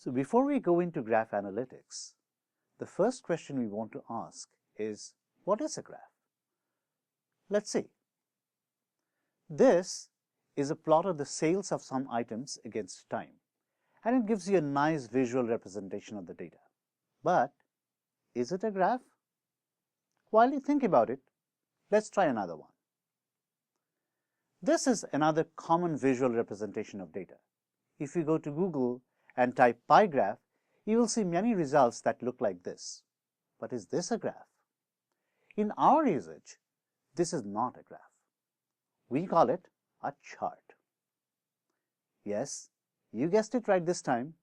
So before we go into graph analytics, the first question we want to ask is, what is a graph? Let's see. This is a plot of the sales of some items against time, and it gives you a nice visual representation of the data. But is it a graph? While you think about it, let's try another one. This is another common visual representation of data. If you go to Google and type pie graph, you will see many results that look like this. But is this a graph? In our usage, this is not a graph. We call it a chart. Yes, you guessed it right this time.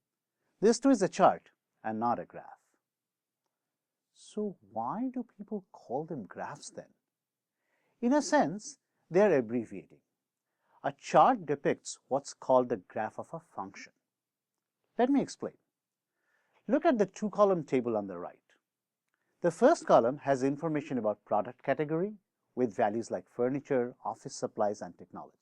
This too is a chart and not a graph. So why do people call them graphs then? In a sense, they are abbreviating. A chart depicts what's called the graph of a function. Let me explain. Look at the two-column table on the right. The first column has information about product category with values like furniture, office supplies, and technology.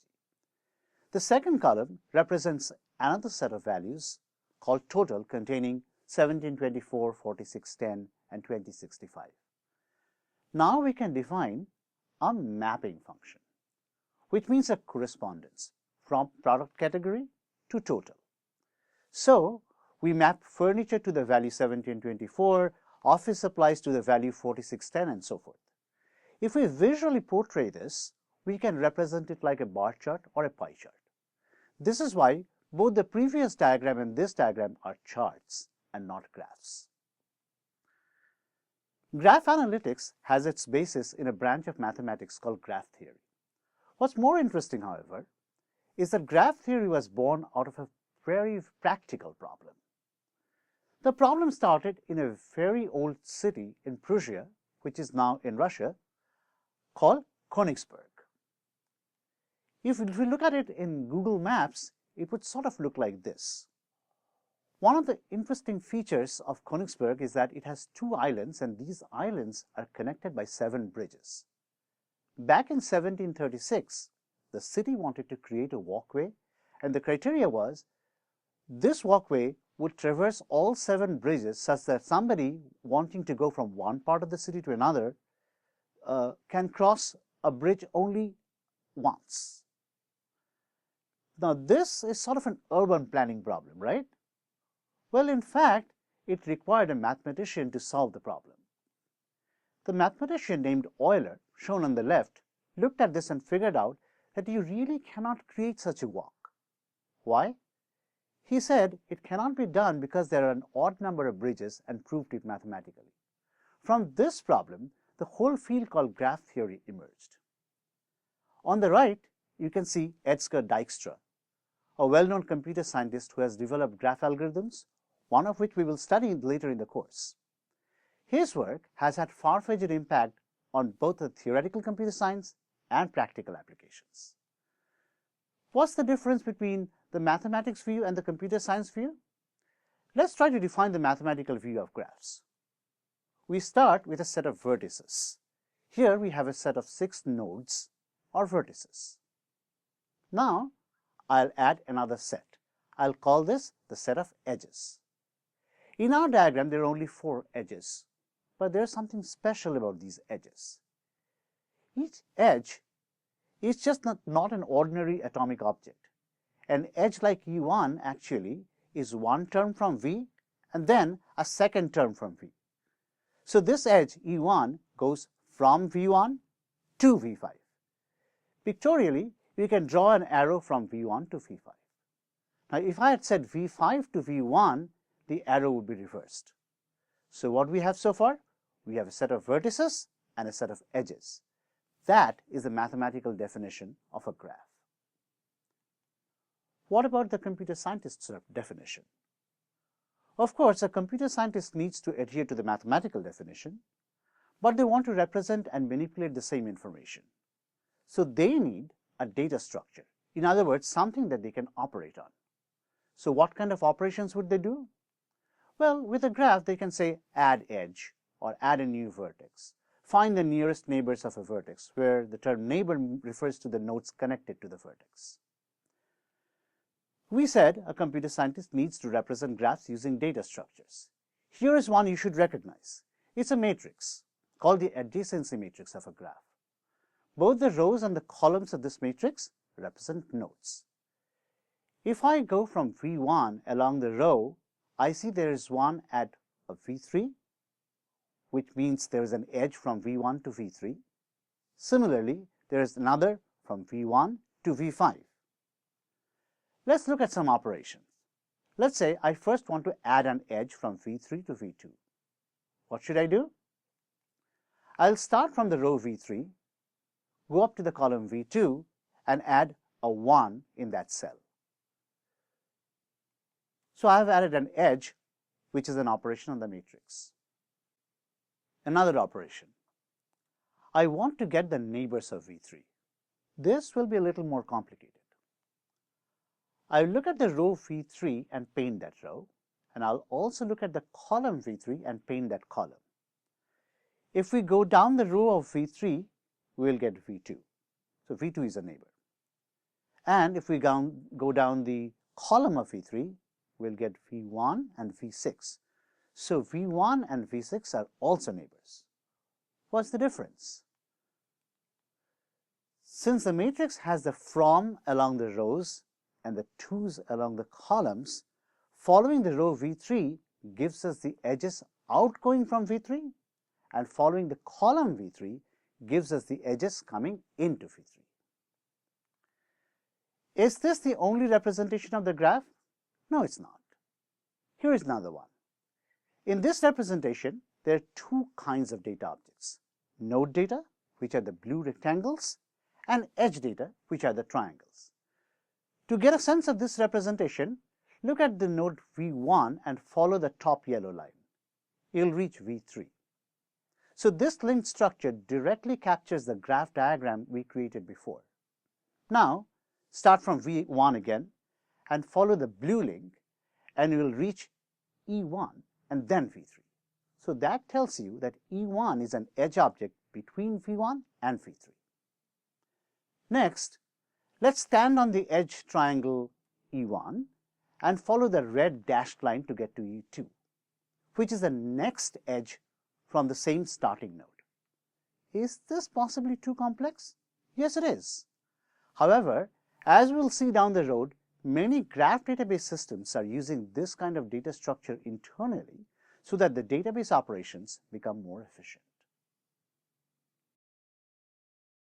The second column represents another set of values called total, containing 1724, 4610, and 2065. Now we can define a mapping function, which means a correspondence from product category to total. So we map furniture to the value 1724, office supplies to the value 4610, and so forth. If we visually portray this, we can represent it like a bar chart or a pie chart. This is why both the previous diagram and this diagram are charts and not graphs. Graph analytics has its basis in a branch of mathematics called graph theory. What's more interesting, however, is that graph theory was born out of a very practical problem. The problem started in a very old city in Prussia, which is now in Russia, called Königsberg. If we look at it in Google Maps, it would sort of look like this. One of the interesting features of Königsberg is that it has two islands, and these islands are connected by 7 bridges. Back in 1736, the city wanted to create a walkway, and the criteria was this walkway would traverse all 7 bridges such that somebody wanting to go from one part of the city to another can cross a bridge only once. Now, this is sort of an urban planning problem, right? Well, in fact, it required a mathematician to solve the problem. The mathematician named Euler, shown on the left, looked at this and figured out that you really cannot create such a walk. Why? He said it cannot be done because there are an odd number of bridges, and proved it mathematically. From this problem, the whole field called graph theory emerged. On the right, you can see Edgar Dijkstra, a well-known computer scientist who has developed graph algorithms, one of which we will study later in the course. His work has had far-fetched impact on both the theoretical computer science and practical applications. What's the difference between the mathematics view and the computer science view? Let's try to define the mathematical view of graphs. We start with a set of vertices. Here we have a set of 6 nodes or vertices. Now I'll add another set. I'll call this the set of edges. In our diagram, there are only 4 edges, but there's something special about these edges. Each edge is just not an ordinary atomic object. An edge like E1 actually is one term from V and then a second term from V. So this edge E1 goes from V1 to V5. Pictorially, we can draw an arrow from V1 to V5. Now, if I had said V5 to V1, the arrow would be reversed. So what we have so far? We have a set of vertices and a set of edges. That is the mathematical definition of a graph. What about the computer scientist's definition? Of course, a computer scientist needs to adhere to the mathematical definition, but they want to represent and manipulate the same information. So they need a data structure. In other words, something that they can operate on. So what kind of operations would they do? Well, with a graph, they can say add edge or add a new vertex. Find the nearest neighbors of a vertex, where the term neighbor refers to the nodes connected to the vertex. We said a computer scientist needs to represent graphs using data structures. Here is one you should recognize. It's a matrix called the adjacency matrix of a graph. Both the rows and the columns of this matrix represent nodes. If I go from V1 along the row, I see there is one at V3, which means there is an edge from V1 to V3. Similarly, there is another from V1 to V5. Let's look at some operations. Let's say I first want to add an edge from V3 to V2. What should I do? I'll start from the row V3, go up to the column V2, and add a 1 in that cell. So I have added an edge, which is an operation on the matrix. Another operation. I want to get the neighbors of V3. This will be a little more complicated. I'll look at the row V3 and paint that row, and I'll also look at the column V3 and paint that column. If we go down the row of V3, we'll get V2. So V2 is a neighbor. And if we go down the column of V3, we'll get V1 and V6. So V1 and V6 are also neighbors. What's the difference? Since the matrix has the from along the rows and the to's along the columns, following the row V3 gives us the edges outgoing from V3, and following the column V3 gives us the edges coming into V3. Is this the only representation of the graph? No, it's not. Here is another one. In this representation, there are two kinds of data objects: node data, which are the blue rectangles, and edge data, which are the triangles. To get a sense of this representation, look at the node V1 and follow the top yellow line. You'll reach V3. So this linked structure directly captures the graph diagram we created before. Now, start from V1 again and follow the blue link, and you will reach E1 and then V3. So that tells you that E1 is an edge object between V1 and V3. Next, let's stand on the edge triangle E1 and follow the red dashed line to get to E2, which is the next edge from the same starting node. Is this possibly too complex? Yes, it is. However, as we'll see down the road, many graph database systems are using this kind of data structure internally so that the database operations become more efficient.